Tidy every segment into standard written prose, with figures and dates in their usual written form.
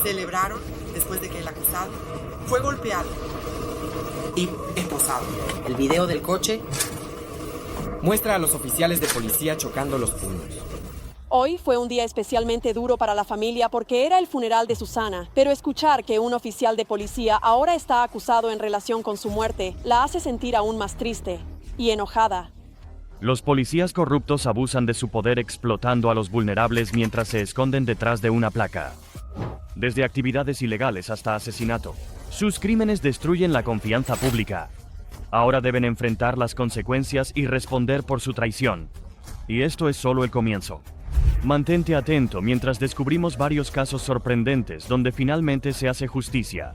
celebraron después de que el acusado fue golpeado y esposado. El video del coche muestra a los oficiales de policía chocando los puños. Hoy fue un día especialmente duro para la familia porque era el funeral de Susana, pero escuchar que un oficial de policía ahora está acusado en relación con su muerte la hace sentir aún más triste y enojada. Los policías corruptos abusan de su poder explotando a los vulnerables mientras se esconden detrás de una placa. Desde actividades ilegales hasta asesinato, sus crímenes destruyen la confianza pública. Ahora deben enfrentar las consecuencias y responder por su traición. Y esto es solo el comienzo. Mantente atento mientras descubrimos varios casos sorprendentes donde finalmente se hace justicia.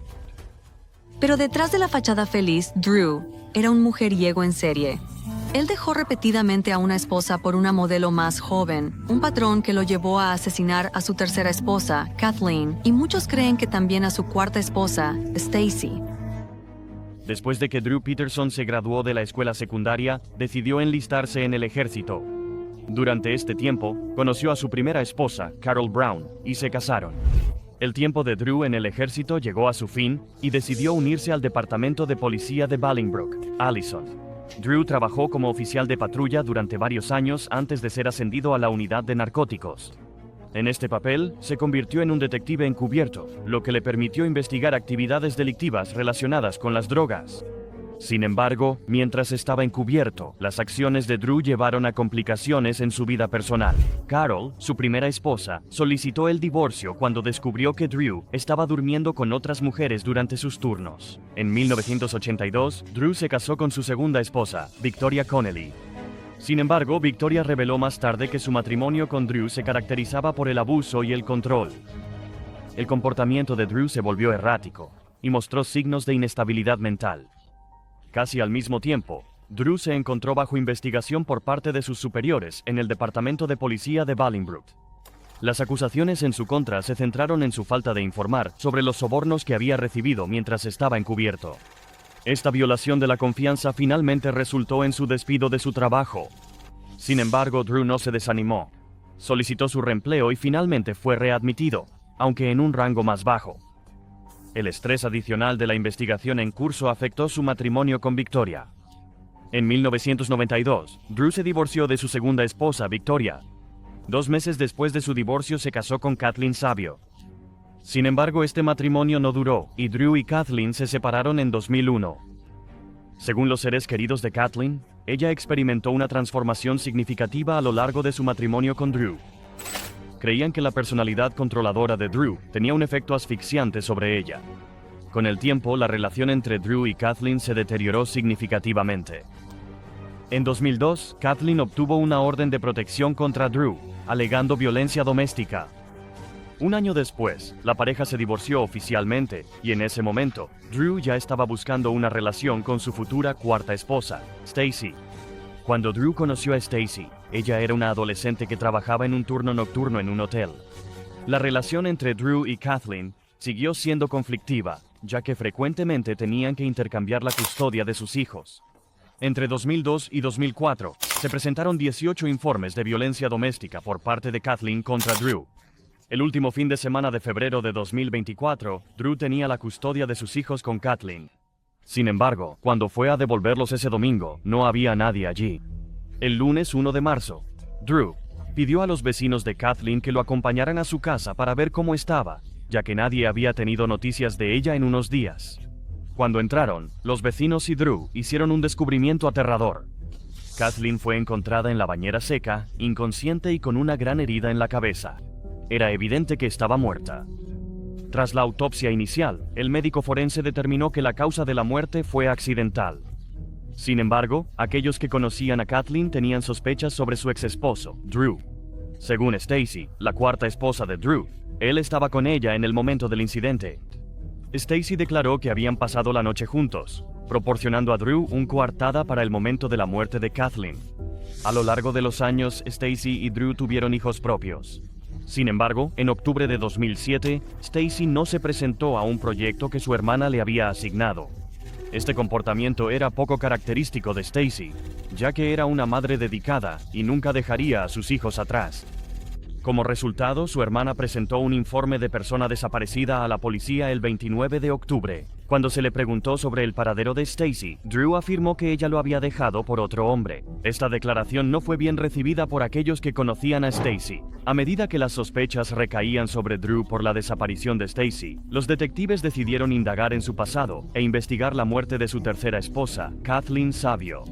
Pero detrás de la fachada feliz, Drew era un mujeriego en serie. Él dejó repetidamente a una esposa por una modelo más joven, un patrón que lo llevó a asesinar a su tercera esposa, Kathleen, y muchos creen que también a su cuarta esposa, Stacy. Después de que Drew Peterson se graduó de la escuela secundaria, decidió enlistarse en el ejército. Durante este tiempo, conoció a su primera esposa, Carol Brown, y se casaron. El tiempo de Drew en el ejército llegó a su fin y decidió unirse al departamento de policía de Bolingbrook, Allison. Drew trabajó como oficial de patrulla durante varios años antes de ser ascendido a la unidad de narcóticos. En este papel, se convirtió en un detective encubierto, lo que le permitió investigar actividades delictivas relacionadas con las drogas. Sin embargo, mientras estaba encubierto, las acciones de Drew llevaron a complicaciones en su vida personal. Carol, su primera esposa, solicitó el divorcio cuando descubrió que Drew estaba durmiendo con otras mujeres durante sus turnos. En 1982, Drew se casó con su segunda esposa, Victoria Connelly. Sin embargo, Victoria reveló más tarde que su matrimonio con Drew se caracterizaba por el abuso y el control. El comportamiento de Drew se volvió errático y mostró signos de inestabilidad mental. Casi al mismo tiempo, Drew se encontró bajo investigación por parte de sus superiores en el departamento de policía de Bolingbrook. Las acusaciones en su contra se centraron en su falta de informar sobre los sobornos que había recibido mientras estaba encubierto. Esta violación de la confianza finalmente resultó en su despido de su trabajo. Sin embargo, Drew no se desanimó. Solicitó su reempleo y finalmente fue readmitido, aunque en un rango más bajo. El estrés adicional de la investigación en curso afectó su matrimonio con Victoria. En 1992, Drew se divorció de su segunda esposa, Victoria. 2 meses después de su divorcio se casó con Kathleen Savio. Sin embargo, este matrimonio no duró, y Drew y Kathleen se separaron en 2001. Según los seres queridos de Kathleen, ella experimentó una transformación significativa a lo largo de su matrimonio con Drew. Creían que la personalidad controladora de Drew tenía un efecto asfixiante sobre ella. Con el tiempo, la relación entre Drew y Kathleen se deterioró significativamente. En 2002, Kathleen obtuvo una orden de protección contra Drew, alegando violencia doméstica. Un año después, la pareja se divorció oficialmente, y en ese momento, Drew ya estaba buscando una relación con su futura cuarta esposa, Stacy. Cuando Drew conoció a Stacy, ella era una adolescente que trabajaba en un turno nocturno en un hotel. La relación entre Drew y Kathleen siguió siendo conflictiva, ya que frecuentemente tenían que intercambiar la custodia de sus hijos. Entre 2002 y 2004, se presentaron 18 informes de violencia doméstica por parte de Kathleen contra Drew. El último fin de semana de febrero de 2024, Drew tenía la custodia de sus hijos con Kathleen. Sin embargo, cuando fue a devolverlos ese domingo, no había nadie allí. El lunes 1 de marzo, Drew pidió a los vecinos de Kathleen que lo acompañaran a su casa para ver cómo estaba, ya que nadie había tenido noticias de ella en unos días. Cuando entraron, los vecinos y Drew hicieron un descubrimiento aterrador. Kathleen fue encontrada en la bañera seca, inconsciente y con una gran herida en la cabeza. Era evidente que estaba muerta. Tras la autopsia inicial, el médico forense determinó que la causa de la muerte fue accidental. Sin embargo, aquellos que conocían a Kathleen tenían sospechas sobre su exesposo, Drew. Según Stacy, la cuarta esposa de Drew, él estaba con ella en el momento del incidente. Stacy declaró que habían pasado la noche juntos, proporcionando a Drew un coartada para el momento de la muerte de Kathleen. A lo largo de los años, Stacy y Drew tuvieron hijos propios. Sin embargo, en octubre de 2007, Stacy no se presentó a un proyecto que su hermana le había asignado. Este comportamiento era poco característico de Stacy, ya que era una madre dedicada y nunca dejaría a sus hijos atrás. Como resultado, su hermana presentó un informe de persona desaparecida a la policía el 29 de octubre. Cuando se le preguntó sobre el paradero de Stacy, Drew afirmó que ella lo había dejado por otro hombre. Esta declaración no fue bien recibida por aquellos que conocían a Stacy. A medida que las sospechas recaían sobre Drew por la desaparición de Stacy, los detectives decidieron indagar en su pasado e investigar la muerte de su tercera esposa, Kathleen Savio.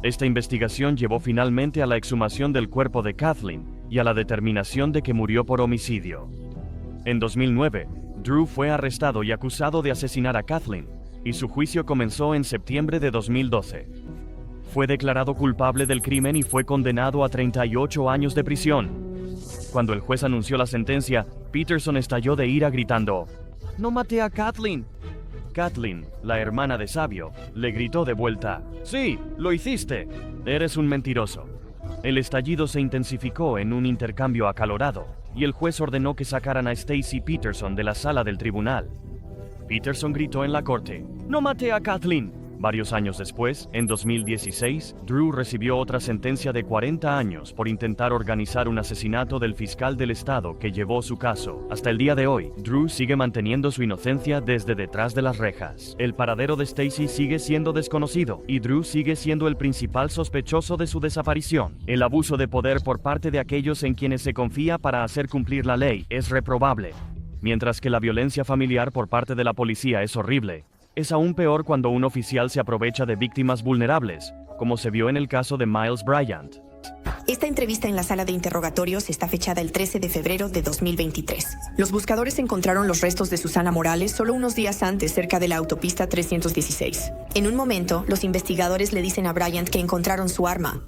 Esta investigación llevó finalmente a la exhumación del cuerpo de Kathleen y a la determinación de que murió por homicidio. En 2009, Drew fue arrestado y acusado de asesinar a Kathleen, y su juicio comenzó en septiembre de 2012. Fue declarado culpable del crimen y fue condenado a 38 años de prisión. Cuando el juez anunció la sentencia, Peterson estalló de ira gritando: «¡No maté a Kathleen!». Kathleen, la hermana de Savio, le gritó de vuelta: «¡Sí, lo hiciste! Eres un mentiroso». El estallido se intensificó en un intercambio acalorado, y el juez ordenó que sacaran a Stacy Peterson de la sala del tribunal. Peterson gritó en la corte: «¡No maté a Kathleen!». Varios años después, en 2016, Drew recibió otra sentencia de 40 años por intentar organizar un asesinato del fiscal del estado que llevó su caso. Hasta el día de hoy, Drew sigue manteniendo su inocencia desde detrás de las rejas. El paradero de Stacy sigue siendo desconocido, y Drew sigue siendo el principal sospechoso de su desaparición. El abuso de poder por parte de aquellos en quienes se confía para hacer cumplir la ley es reprobable. Mientras que la violencia familiar por parte de la policía es horrible, es aún peor cuando un oficial se aprovecha de víctimas vulnerables, como se vio en el caso de Miles Bryant. Esta entrevista en la sala de interrogatorios está fechada el 13 de febrero de 2023. Los buscadores encontraron los restos de Susana Morales solo unos días antes cerca de la autopista 316. En un momento, los investigadores le dicen a Bryant que encontraron su arma.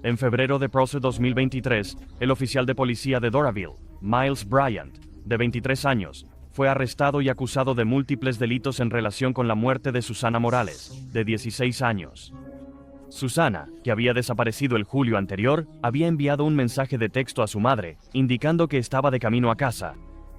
En febrero de 2023, el oficial de policía de Doraville, Miles Bryant, de 23 años, fue arrestado y acusado de múltiples delitos en relación con la muerte de Susana Morales, de 16 años. Susana, que había desaparecido el julio anterior, había enviado un mensaje de texto a su madre, indicando que estaba de camino a casa.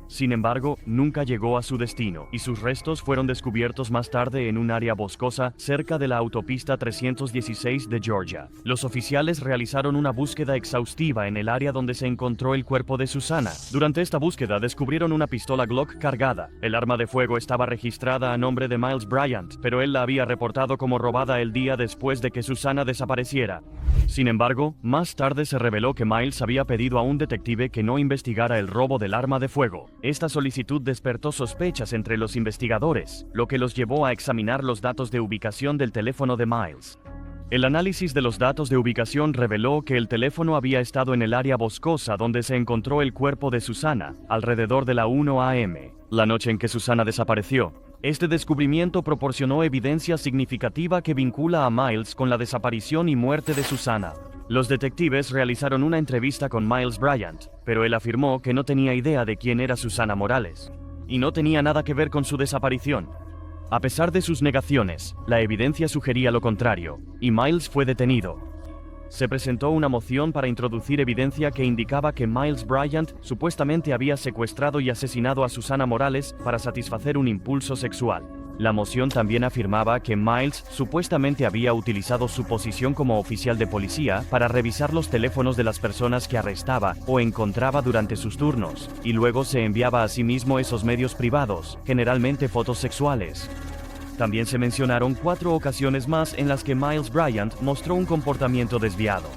Sin embargo, nunca llegó a su destino, y sus restos fueron descubiertos más tarde en un área boscosa cerca de la autopista 316 de Georgia. Los oficiales realizaron una búsqueda exhaustiva en el área donde se encontró el cuerpo de Susana. Durante esta búsqueda descubrieron una pistola Glock cargada. El arma de fuego estaba registrada a nombre de Miles Bryant, pero él la había reportado como robada el día después de que Susana desapareciera. Sin embargo, más tarde se reveló que Miles había pedido a un detective que no investigara el robo del arma de fuego. Esta solicitud despertó sospechas entre los investigadores, lo que los llevó a examinar los datos de ubicación del teléfono de Miles. El análisis de los datos de ubicación reveló que el teléfono había estado en el área boscosa donde se encontró el cuerpo de Susana, alrededor de la 1 a.m., la noche en que Susana desapareció. Este descubrimiento proporcionó evidencia significativa que vincula a Miles con la desaparición y muerte de Susana. Los detectives realizaron una entrevista con Miles Bryant, pero él afirmó que no tenía idea de quién era Susana Morales, y no tenía nada que ver con su desaparición. A pesar de sus negaciones, la evidencia sugería lo contrario, y Miles fue detenido. Se presentó una moción para introducir evidencia que indicaba que Miles Bryant supuestamente había secuestrado y asesinado a Susana Morales para satisfacer un impulso sexual. La moción también afirmaba que Miles supuestamente había utilizado su posición como oficial de policía para revisar los teléfonos de las personas que arrestaba o encontraba durante sus turnos, y luego se enviaba a sí mismo esos medios privados, generalmente fotos sexuales. También se mencionaron 4 ocasiones más en las que Miles Bryant mostró un comportamiento desviado.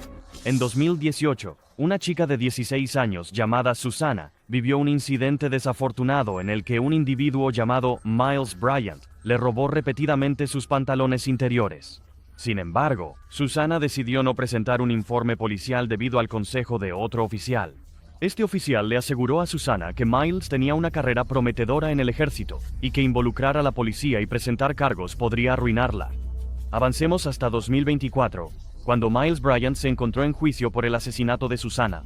En 2018, una chica de 16 años llamada Susana vivió un incidente desafortunado en el que un individuo llamado Miles Bryant le robó repetidamente sus pantalones interiores. Sin embargo, Susana decidió no presentar un informe policial debido al consejo de otro oficial. Este oficial le aseguró a Susana que Miles tenía una carrera prometedora en el ejército y que involucrar a la policía y presentar cargos podría arruinarla. Avancemos hasta 2024, cuando Miles Bryant se encontró en juicio por el asesinato de Susana.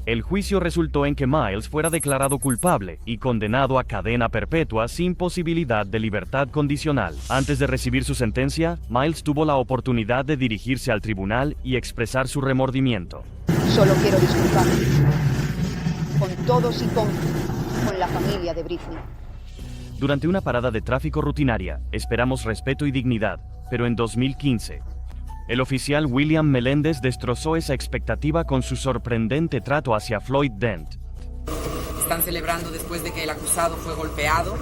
El juicio resultó en que Miles fuera declarado culpable y condenado a cadena perpetua sin posibilidad de libertad condicional. Antes de recibir su sentencia, Miles tuvo la oportunidad de dirigirse al tribunal y expresar su remordimiento. Solo quiero disculparme con todos y con la familia de Britney. Durante una parada de tráfico rutinaria, esperamos respeto y dignidad, pero en 2015, el oficial William Melendez destrozó esa expectativa con su sorprendente trato hacia Floyd Dent, Están celebrando después de que el acusado fue golpeado.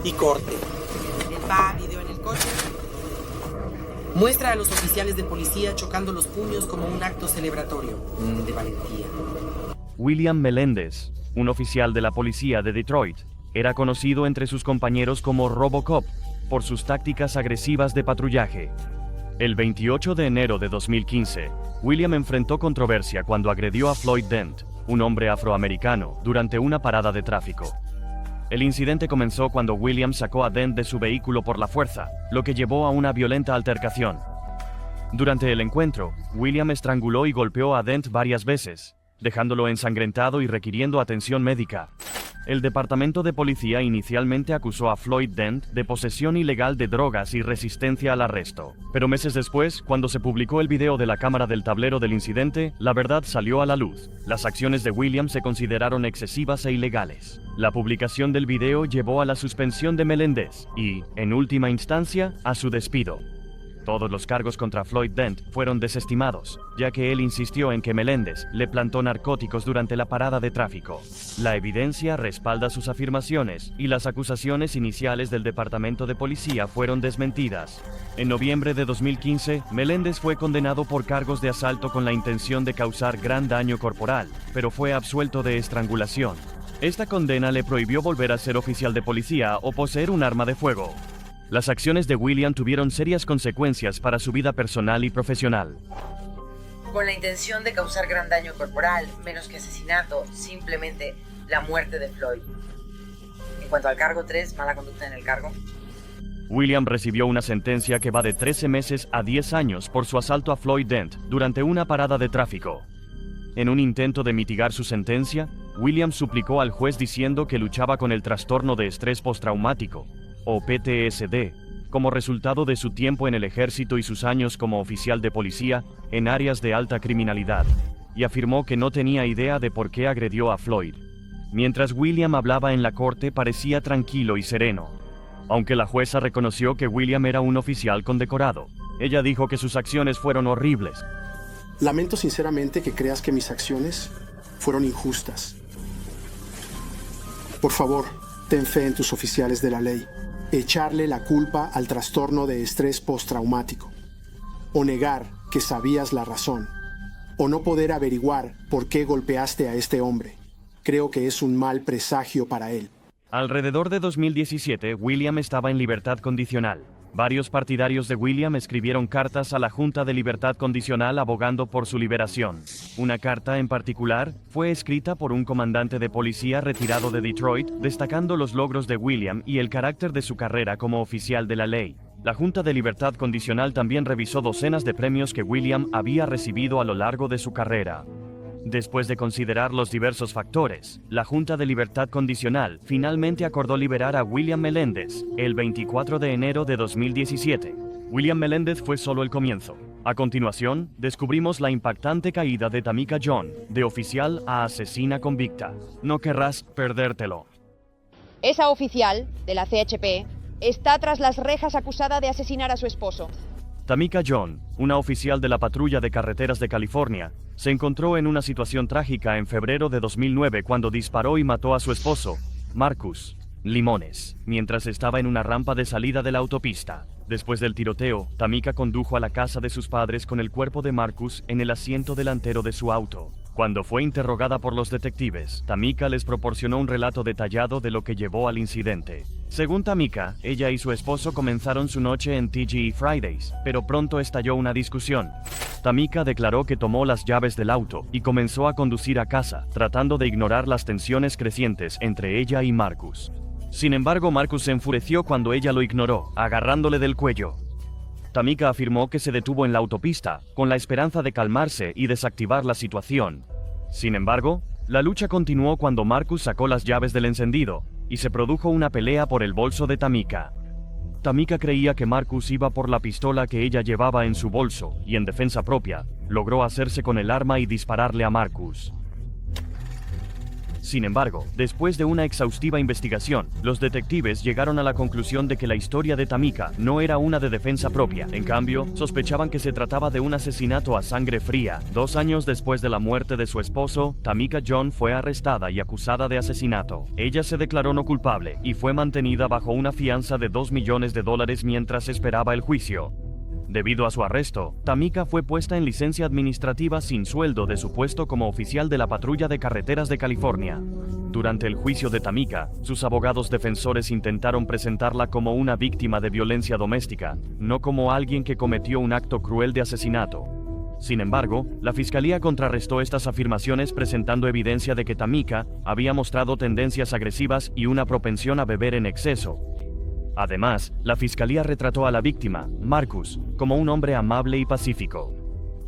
Y corte. El va a video en el coche. Muestra a los oficiales de policía chocando los puños como un acto celebratorio de valentía. William Melendez, un oficial de la policía de Detroit, era conocido entre sus compañeros como Robocop por sus tácticas agresivas de patrullaje. El 28 de enero de 2015, William enfrentó controversia cuando agredió a Floyd Dent, un hombre afroamericano, durante una parada de tráfico. El incidente comenzó cuando William sacó a Dent de su vehículo por la fuerza, lo que llevó a una violenta altercación. Durante el encuentro, William estranguló y golpeó a Dent varias veces, dejándolo ensangrentado y requiriendo atención médica. El departamento de policía inicialmente acusó a Floyd Dent de posesión ilegal de drogas y resistencia al arresto. Pero meses después, cuando se publicó el video de la cámara del tablero del incidente, la verdad salió a la luz. Las acciones de William se consideraron excesivas e ilegales. La publicación del video llevó a la suspensión de Melendez y, en última instancia, a su despido. Todos los cargos contra Floyd Dent fueron desestimados, ya que él insistió en que Melendez le plantó narcóticos durante la parada de tráfico. La evidencia respalda sus afirmaciones y las acusaciones iniciales del departamento de policía fueron desmentidas. En noviembre de 2015, Melendez fue condenado por cargos de asalto con la intención de causar gran daño corporal, pero fue absuelto de estrangulación. Esta condena le prohibió volver a ser oficial de policía o poseer un arma de fuego. Las acciones de William tuvieron serias consecuencias para su vida personal y profesional. Con la intención de causar gran daño corporal, menos que asesinato, simplemente la muerte de Floyd. En cuanto al cargo 3, mala conducta en el cargo. William recibió una sentencia que va de 13 meses a 10 años por su asalto a Floyd Dent durante una parada de tráfico. En un intento de mitigar su sentencia, William suplicó al juez diciendo que luchaba con el trastorno de estrés postraumático, o PTSD, como resultado de su tiempo en el ejército y sus años como oficial de policía en áreas de alta criminalidad, y afirmó que no tenía idea de por qué agredió a Floyd. Mientras William hablaba en la corte parecía tranquilo y sereno. Aunque la jueza reconoció que William era un oficial condecorado, ella dijo que sus acciones fueron horribles. Lamento sinceramente que creas que mis acciones fueron injustas. Por favor, ten fe en tus oficiales de la ley. Echarle la culpa al trastorno de estrés postraumático, o negar que sabías la razón, o no poder averiguar por qué golpeaste a este hombre. Creo que es un mal presagio para él. Alrededor de 2017, William estaba en libertad condicional. Varios partidarios de William escribieron cartas a la Junta de Libertad Condicional abogando por su liberación. Una carta en particular fue escrita por un comandante de policía retirado de Detroit, destacando los logros de William y el carácter de su carrera como oficial de la ley. La Junta de Libertad Condicional también revisó docenas de premios que William había recibido a lo largo de su carrera. Después de considerar los diversos factores, la Junta de Libertad Condicional finalmente acordó liberar a William Melendez el 24 de enero de 2017. William Melendez fue solo el comienzo. A continuación, descubrimos la impactante caída de Tamika John, de oficial a asesina convicta. No querrás perdértelo. Esa oficial de la CHP está tras las rejas acusada de asesinar a su esposo. Tamika John, una oficial de la patrulla de carreteras de California, se encontró en una situación trágica en febrero de 2009 cuando disparó y mató a su esposo, Marcus Limones, mientras estaba en una rampa de salida de la autopista. Después del tiroteo, Tamika condujo a la casa de sus padres con el cuerpo de Marcus en el asiento delantero de su auto. Cuando fue interrogada por los detectives, Tamika les proporcionó un relato detallado de lo que llevó al incidente. Según Tamika, ella y su esposo comenzaron su noche en TGI Fridays, pero pronto estalló una discusión. Tamika declaró que tomó las llaves del auto y comenzó a conducir a casa, tratando de ignorar las tensiones crecientes entre ella y Marcus. Sin embargo, Marcus se enfureció cuando ella lo ignoró, agarrándole del cuello. Tamika afirmó que se detuvo en la autopista, con la esperanza de calmarse y desactivar la situación. Sin embargo, la lucha continuó cuando Marcus sacó las llaves del encendido, y se produjo una pelea por el bolso de Tamika. Tamika creía que Marcus iba por la pistola que ella llevaba en su bolso, y en defensa propia, logró hacerse con el arma y dispararle a Marcus. Sin embargo, después de una exhaustiva investigación, los detectives llegaron a la conclusión de que la historia de Tamika no era una de defensa propia. En cambio, sospechaban que se trataba de un asesinato a sangre fría. 2 años después de la muerte de su esposo, Tamika John fue arrestada y acusada de asesinato. Ella se declaró no culpable y fue mantenida bajo una fianza de $2 millones mientras esperaba el juicio. Debido a su arresto, Tamika fue puesta en licencia administrativa sin sueldo de su puesto como oficial de la patrulla de carreteras de California. Durante el juicio de Tamika, sus abogados defensores intentaron presentarla como una víctima de violencia doméstica, no como alguien que cometió un acto cruel de asesinato. Sin embargo, la fiscalía contrarrestó estas afirmaciones presentando evidencia de que Tamika había mostrado tendencias agresivas y una propensión a beber en exceso. Además, la fiscalía retrató a la víctima, Marcus, como un hombre amable y pacífico.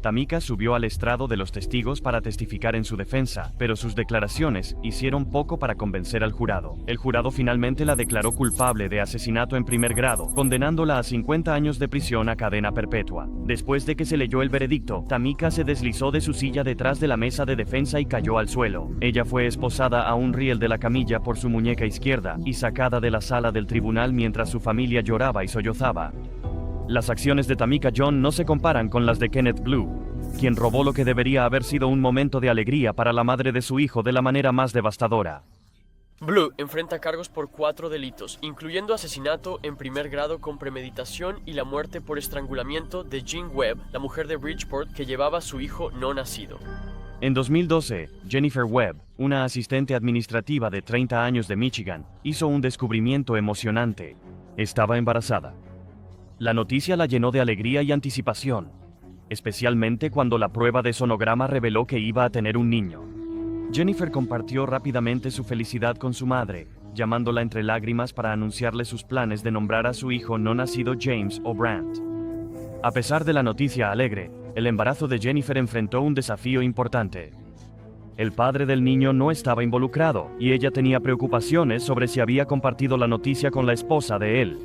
Tamika subió al estrado de los testigos para testificar en su defensa, pero sus declaraciones hicieron poco para convencer al jurado. El jurado finalmente la declaró culpable de asesinato en primer grado, condenándola a 50 años de prisión a cadena perpetua. Después de que se leyó el veredicto, Tamika se deslizó de su silla detrás de la mesa de defensa y cayó al suelo. Ella fue esposada a un riel de la camilla por su muñeca izquierda y sacada de la sala del tribunal mientras su familia lloraba y sollozaba. Las acciones de Tamika John no se comparan con las de Kenneth Blue, quien robó lo que debería haber sido un momento de alegría para la madre de su hijo de la manera más devastadora. Blue enfrenta cargos por 4 delitos, incluyendo asesinato en primer grado con premeditación y la muerte por estrangulamiento de Jean Webb, la mujer de Bridgeport que llevaba a su hijo no nacido. En 2012, Jennifer Webb, una asistente administrativa de 30 años de Michigan, hizo un descubrimiento emocionante. Estaba embarazada. La noticia la llenó de alegría y anticipación, especialmente cuando la prueba de sonograma reveló que iba a tener un niño. Jennifer compartió rápidamente su felicidad con su madre, llamándola entre lágrimas para anunciarle sus planes de nombrar a su hijo no nacido James o Brandt. A pesar de la noticia alegre, el embarazo de Jennifer enfrentó un desafío importante. El padre del niño no estaba involucrado, y ella tenía preocupaciones sobre si había compartido la noticia con la esposa de él.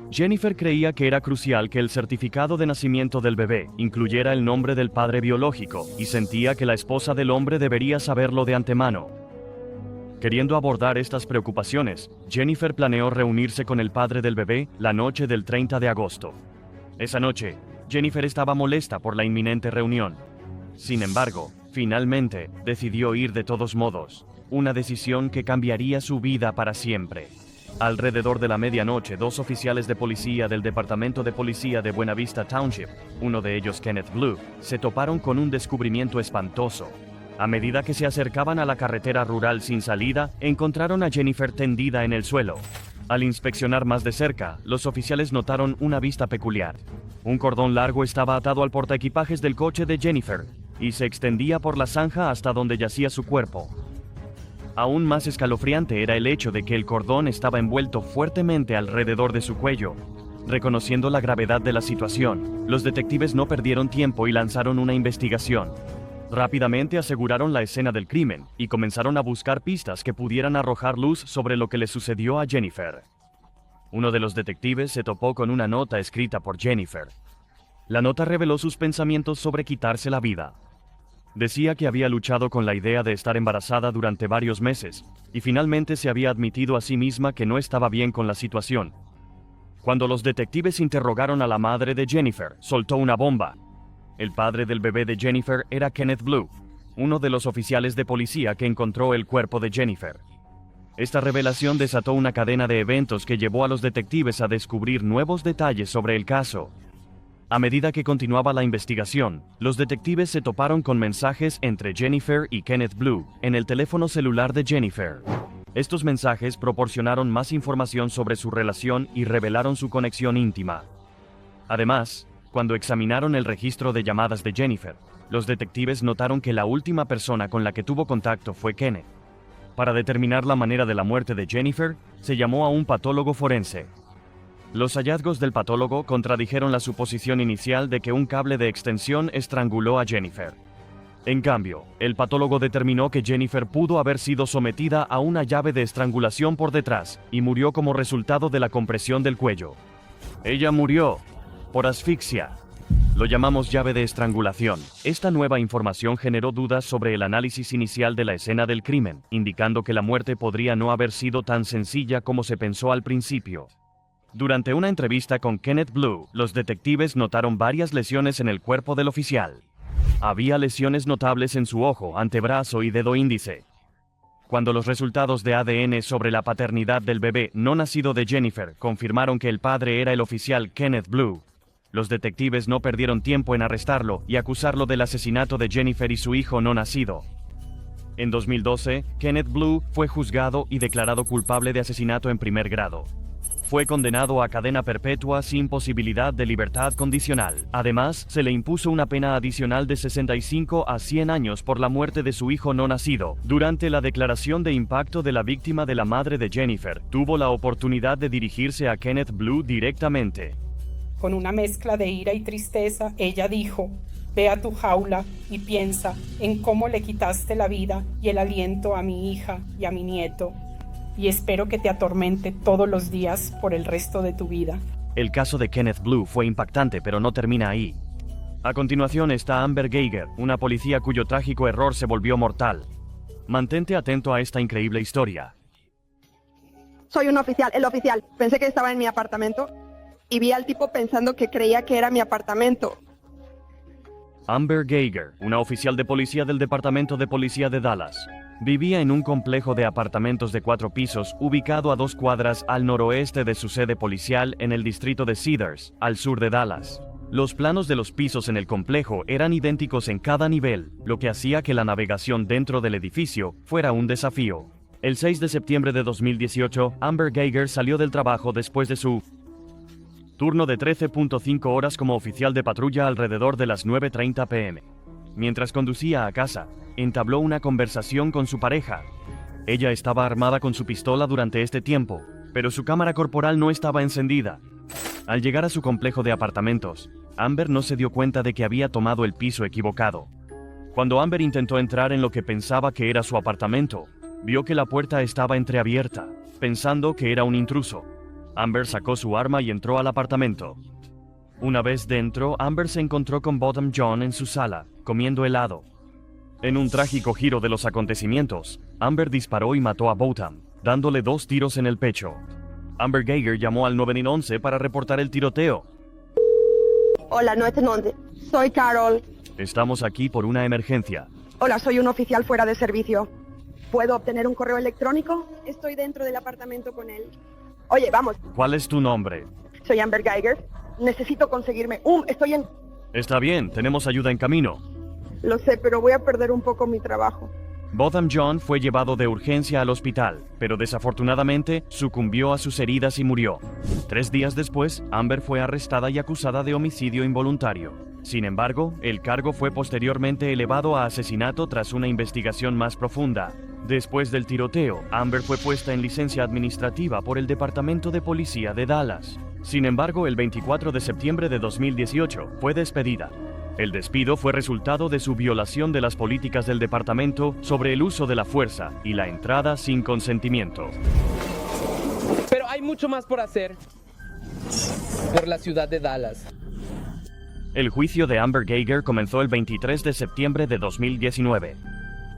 Jennifer creía que era crucial que el certificado de nacimiento del bebé incluyera el nombre del padre biológico, y sentía que la esposa del hombre debería saberlo de antemano. Queriendo abordar estas preocupaciones, Jennifer planeó reunirse con el padre del bebé la noche del 30 de agosto. Esa noche, Jennifer estaba molesta por la inminente reunión. Sin embargo, finalmente, decidió ir de todos modos, una decisión que cambiaría su vida para siempre. Alrededor de la medianoche, 2 oficiales de policía del Departamento de Policía de Buena Vista Township, uno de ellos Kenneth Blue, se toparon con un descubrimiento espantoso. A medida que se acercaban a la carretera rural sin salida, encontraron a Jennifer tendida en el suelo. Al inspeccionar más de cerca, los oficiales notaron una vista peculiar. Un cordón largo estaba atado al portaequipajes del coche de Jennifer, y se extendía por la zanja hasta donde yacía su cuerpo. Aún más escalofriante era el hecho de que el cordón estaba envuelto fuertemente alrededor de su cuello. Reconociendo la gravedad de la situación, los detectives no perdieron tiempo y lanzaron una investigación. Rápidamente aseguraron la escena del crimen y comenzaron a buscar pistas que pudieran arrojar luz sobre lo que le sucedió a Jennifer. Uno de los detectives se topó con una nota escrita por Jennifer. La nota reveló sus pensamientos sobre quitarse la vida. Decía que había luchado con la idea de estar embarazada durante varios meses, y finalmente se había admitido a sí misma que no estaba bien con la situación. Cuando los detectives interrogaron a la madre de Jennifer, soltó una bomba. El padre del bebé de Jennifer era Kenneth Blue, uno de los oficiales de policía que encontró el cuerpo de Jennifer. Esta revelación desató una cadena de eventos que llevó a los detectives a descubrir nuevos detalles sobre el caso. A medida que continuaba la investigación, los detectives se toparon con mensajes entre Jennifer y Kenneth Blue en el teléfono celular de Jennifer. Estos mensajes proporcionaron más información sobre su relación y revelaron su conexión íntima. Además, cuando examinaron el registro de llamadas de Jennifer, los detectives notaron que la última persona con la que tuvo contacto fue Kenneth. Para determinar la manera de la muerte de Jennifer, se llamó a un patólogo forense. Los hallazgos del patólogo contradijeron la suposición inicial de que un cable de extensión estranguló a Jennifer. En cambio, el patólogo determinó que Jennifer pudo haber sido sometida a una llave de estrangulación por detrás y murió como resultado de la compresión del cuello. Ella murió por asfixia. Lo llamamos llave de estrangulación. Esta nueva información generó dudas sobre el análisis inicial de la escena del crimen, indicando que la muerte podría no haber sido tan sencilla como se pensó al principio. Durante una entrevista con Kenneth Blue, los detectives notaron varias lesiones en el cuerpo del oficial. Había lesiones notables en su ojo, antebrazo y dedo índice. Cuando los resultados de ADN sobre la paternidad del bebé no nacido de Jennifer confirmaron que el padre era el oficial Kenneth Blue, los detectives no perdieron tiempo en arrestarlo y acusarlo del asesinato de Jennifer y su hijo no nacido. En 2012, Kenneth Blue fue juzgado y declarado culpable de asesinato en primer grado. Fue condenado a cadena perpetua sin posibilidad de libertad condicional. Además, se le impuso una pena adicional de 65 a 100 años por la muerte de su hijo no nacido. Durante la declaración de impacto de la víctima de la madre de Jennifer, tuvo la oportunidad de dirigirse a Kenneth Blue directamente. Con una mezcla de ira y tristeza, ella dijo: «Ve a tu jaula y piensa en cómo le quitaste la vida y el aliento a mi hija y a mi nieto, y espero que te atormente todos los días por el resto de tu vida». El caso de Kenneth Blue fue impactante, pero no termina ahí. A continuación está Amber Geiger, una policía cuyo trágico error se volvió mortal. Mantente atento a esta increíble historia. Soy un oficial, el oficial. Pensé que estaba en mi apartamento y vi al tipo pensando que creía que era mi apartamento. Amber Geiger, una oficial de policía del Departamento de Policía de Dallas, vivía en un complejo de apartamentos de 4 pisos ubicado a 2 cuadras al noroeste de su sede policial en el distrito de Cedars, al sur de Dallas. Los planos de los pisos en el complejo eran idénticos en cada nivel, lo que hacía que la navegación dentro del edificio fuera un desafío. El 6 de septiembre de 2018, Amber Geiger salió del trabajo después de su turno de 13.5 horas como oficial de patrulla alrededor de las 9:30 p.m. Mientras conducía a casa, entabló una conversación con su pareja. Ella estaba armada con su pistola durante este tiempo, pero su cámara corporal no estaba encendida. Al llegar a su complejo de apartamentos, Amber no se dio cuenta de que había tomado el piso equivocado. Cuando Amber intentó entrar en lo que pensaba que era su apartamento, vio que la puerta estaba entreabierta, pensando que era un intruso. Amber sacó su arma y entró al apartamento. Una vez dentro, Amber se encontró con Botham John en su sala, comiendo helado. En un trágico giro de los acontecimientos, Amber disparó y mató a Botham, dándole 2 tiros en el pecho. Amber Geiger llamó al 911 para reportar el tiroteo. Hola, 911. Soy Carol. Estamos aquí por una emergencia. Hola, soy un oficial fuera de servicio. ¿Puedo obtener un correo electrónico? Estoy dentro del apartamento con él. Oye, vamos. ¿Cuál es tu nombre? Soy Amber Geiger. Necesito conseguirme estoy en... Está bien, tenemos ayuda en camino. Lo sé, pero voy a perder un poco mi trabajo. Botham John fue llevado de urgencia al hospital, pero desafortunadamente sucumbió a sus heridas y murió. 3 días después, Amber fue arrestada y acusada de homicidio involuntario. Sin embargo, el cargo fue posteriormente elevado a asesinato tras una investigación más profunda. Después del tiroteo, Amber fue puesta en licencia administrativa por el Departamento de Policía de Dallas. Sin embargo, el 24 de septiembre de 2018 fue despedida. El despido fue resultado de su violación de las políticas del departamento sobre el uso de la fuerza y la entrada sin consentimiento. Pero hay mucho más por hacer por la ciudad de Dallas. El juicio de Amber Geiger comenzó el 23 de septiembre de 2019.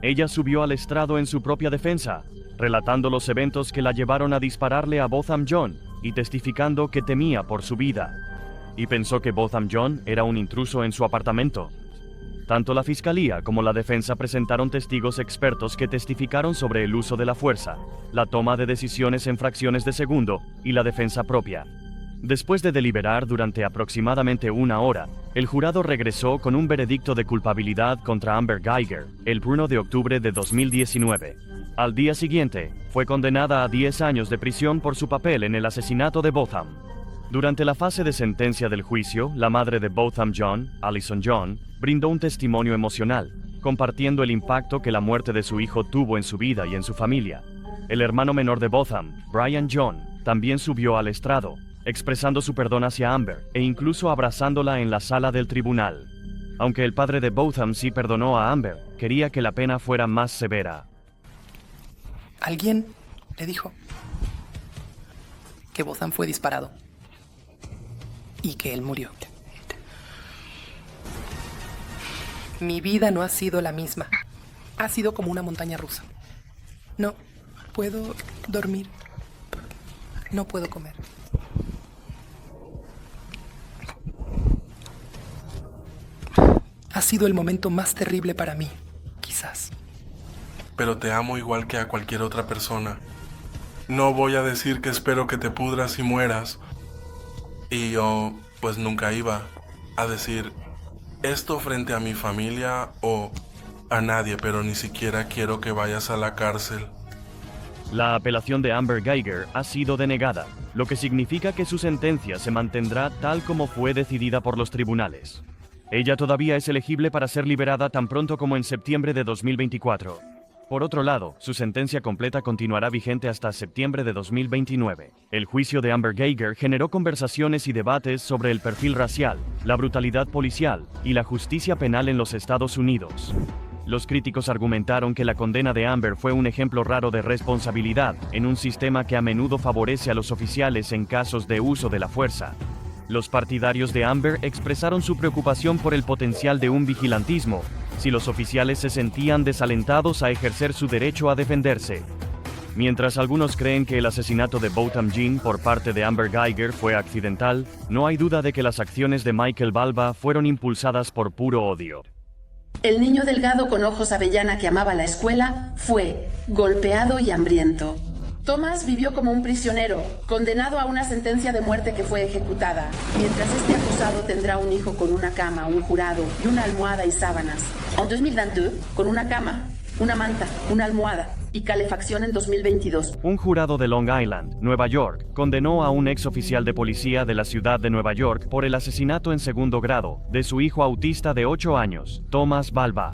Ella subió al estrado en su propia defensa, relatando los eventos que la llevaron a dispararle a Botham John y testificando que temía por su vida. Y pensó que Botham John era un intruso en su apartamento. Tanto la fiscalía como la defensa presentaron testigos expertos que testificaron sobre el uso de la fuerza, la toma de decisiones en fracciones de segundo y la defensa propia. Después de deliberar durante aproximadamente 1 hora, el jurado regresó con un veredicto de culpabilidad contra Amber Geiger el 1 de octubre de 2019. Al día siguiente, fue condenada a 10 años de prisión por su papel en el asesinato de Botham. Durante la fase de sentencia del juicio, la madre de Botham John, Allison John, brindó un testimonio emocional, compartiendo el impacto que la muerte de su hijo tuvo en su vida y en su familia. El hermano menor de Botham, Brian John, también subió al estrado, expresando su perdón hacia Amber e incluso abrazándola en la sala del tribunal. Aunque el padre de Botham sí perdonó a Amber, quería que la pena fuera más severa. Alguien le dijo que Botham fue disparado y que él murió. Mi vida no ha sido la misma. Ha sido como una montaña rusa. No puedo dormir. No puedo comer. Ha sido el momento más terrible para mí, quizás. Pero te amo igual que a cualquier otra persona. No voy a decir que espero que te pudras y mueras. Y yo, pues nunca iba a decir esto frente a mi familia o a nadie, pero ni siquiera quiero que vayas a la cárcel. La apelación de Amber Guyger ha sido denegada, lo que significa que su sentencia se mantendrá tal como fue decidida por los tribunales. Ella todavía es elegible para ser liberada tan pronto como en septiembre de 2024. Por otro lado, su sentencia completa continuará vigente hasta septiembre de 2029. El juicio de Amber Guyger generó conversaciones y debates sobre el perfil racial, la brutalidad policial y la justicia penal en los Estados Unidos. Los críticos argumentaron que la condena de Amber fue un ejemplo raro de responsabilidad en un sistema que a menudo favorece a los oficiales en casos de uso de la fuerza. Los partidarios de Amber expresaron su preocupación por el potencial de un vigilantismo, si los oficiales se sentían desalentados a ejercer su derecho a defenderse. Mientras algunos creen que el asesinato de Botham Jean por parte de Amber Guyger fue accidental, no hay duda de que las acciones de Michael Balba fueron impulsadas por puro odio. El niño delgado con ojos avellana que amaba la escuela fue golpeado y hambriento. Thomas vivió como un prisionero, condenado a una sentencia de muerte que fue ejecutada, mientras este acusado tendrá un hijo con una cama, un jurado y una almohada y sábanas. En 2022, con una cama, una manta, una almohada y calefacción en 2022. Un jurado de Long Island, Nueva York, condenó a un ex oficial de policía de la ciudad de Nueva York por el asesinato en segundo grado de su hijo autista de 8 años, Thomas Balba.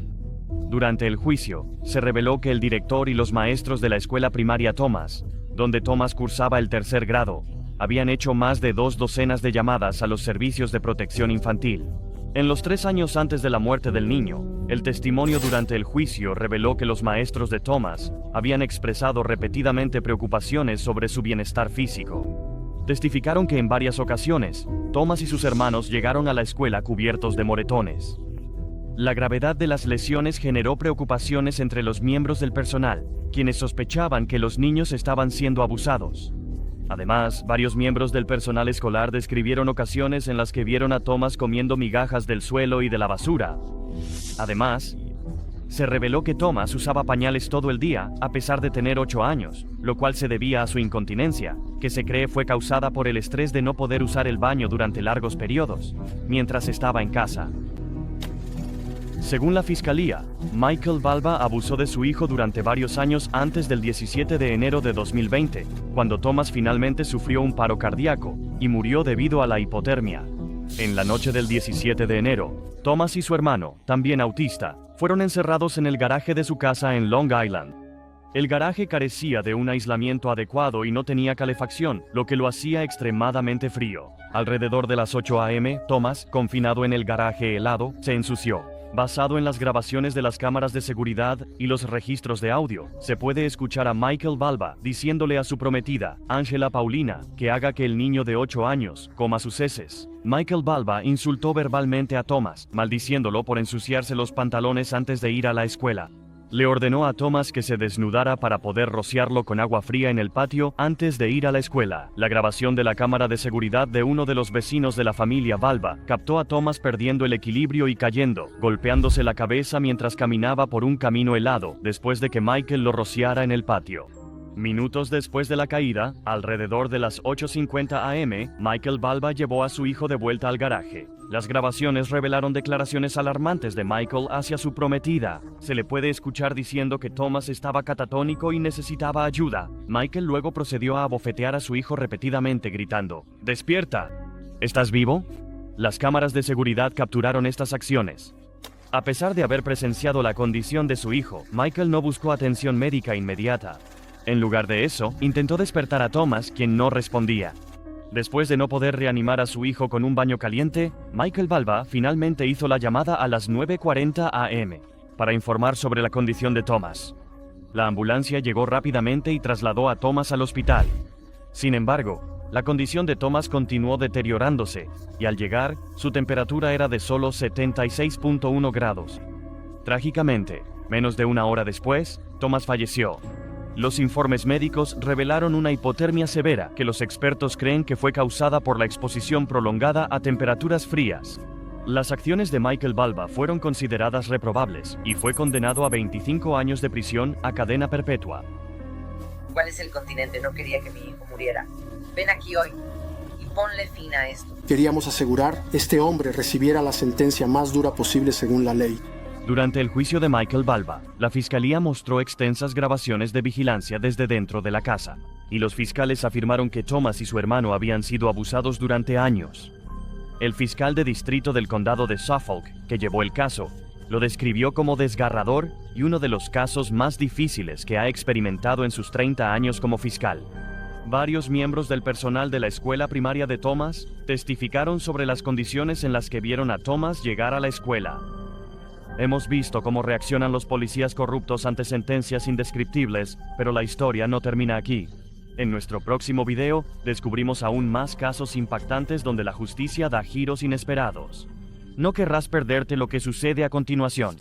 Durante el juicio, se reveló que el director y los maestros de la escuela primaria Thomas, donde Thomas cursaba el tercer grado, habían hecho más de 2 docenas de llamadas a los servicios de protección infantil. En los 3 años antes de la muerte del niño, el testimonio durante el juicio reveló que los maestros de Thomas habían expresado repetidamente preocupaciones sobre su bienestar físico. Testificaron que en varias ocasiones, Thomas y sus hermanos llegaron a la escuela cubiertos de moretones. La gravedad de las lesiones generó preocupaciones entre los miembros del personal, quienes sospechaban que los niños estaban siendo abusados. Además, varios miembros del personal escolar describieron ocasiones en las que vieron a Thomas comiendo migajas del suelo y de la basura. Además, se reveló que Thomas usaba pañales todo el día, a pesar de tener 8 años, lo cual se debía a su incontinencia, que se cree fue causada por el estrés de no poder usar el baño durante largos periodos, mientras estaba en casa. Según la fiscalía, Michael Balba abusó de su hijo durante varios años antes del 17 de enero de 2020, cuando Thomas finalmente sufrió un paro cardíaco y murió debido a la hipotermia. En la noche del 17 de enero, Thomas y su hermano, también autista, fueron encerrados en el garaje de su casa en Long Island. El garaje carecía de un aislamiento adecuado y no tenía calefacción, lo que lo hacía extremadamente frío. Alrededor de las 8 a.m., Thomas, confinado en el garaje helado, se ensució. Basado en las grabaciones de las cámaras de seguridad y los registros de audio, se puede escuchar a Michael Balba diciéndole a su prometida, Angela Paulina, que haga que el niño de 8 años coma sus heces. Michael Balba insultó verbalmente a Thomas, maldiciéndolo por ensuciarse los pantalones antes de ir a la escuela. Le ordenó a Thomas que se desnudara para poder rociarlo con agua fría en el patio antes de ir a la escuela. La grabación de la cámara de seguridad de uno de los vecinos de la familia Balba captó a Thomas perdiendo el equilibrio y cayendo, golpeándose la cabeza mientras caminaba por un camino helado, después de que Michael lo rociara en el patio. Minutos después de la caída, alrededor de las 8:50 a.m., Michael Balba llevó a su hijo de vuelta al garaje. Las grabaciones revelaron declaraciones alarmantes de Michael hacia su prometida. Se le puede escuchar diciendo que Thomas estaba catatónico y necesitaba ayuda. Michael luego procedió a abofetear a su hijo repetidamente gritando, ¡Despierta! ¿Estás vivo? Las cámaras de seguridad capturaron estas acciones. A pesar de haber presenciado la condición de su hijo, Michael no buscó atención médica inmediata. En lugar de eso, intentó despertar a Thomas, quien no respondía. Después de no poder reanimar a su hijo con un baño caliente, Michael Balba finalmente hizo la llamada a las 9:40 a.m. para informar sobre la condición de Thomas. La ambulancia llegó rápidamente y trasladó a Thomas al hospital. Sin embargo, la condición de Thomas continuó deteriorándose, y al llegar, su temperatura era de solo 76.1 grados. Trágicamente, menos de una hora después, Thomas falleció. Los informes médicos revelaron una hipotermia severa que los expertos creen que fue causada por la exposición prolongada a temperaturas frías. Las acciones de Michael Balba fueron consideradas reprobables y fue condenado a 25 años de prisión a cadena perpetua. ¿Cuál es el continente? No quería que mi hijo muriera. Ven aquí hoy y ponle fin a esto. Queríamos asegurar este hombre recibiera la sentencia más dura posible según la ley. Durante el juicio de Michael Balba, la fiscalía mostró extensas grabaciones de vigilancia desde dentro de la casa, y los fiscales afirmaron que Thomas y su hermano habían sido abusados durante años. El fiscal de distrito del condado de Suffolk, que llevó el caso, lo describió como desgarrador y uno de los casos más difíciles que ha experimentado en sus 30 años como fiscal. Varios miembros del personal de la escuela primaria de Thomas testificaron sobre las condiciones en las que vieron a Thomas llegar a la escuela. Hemos visto cómo reaccionan los policías corruptos ante sentencias indescriptibles, pero la historia no termina aquí. En nuestro próximo video, descubrimos aún más casos impactantes donde la justicia da giros inesperados. No querrás perderte lo que sucede a continuación.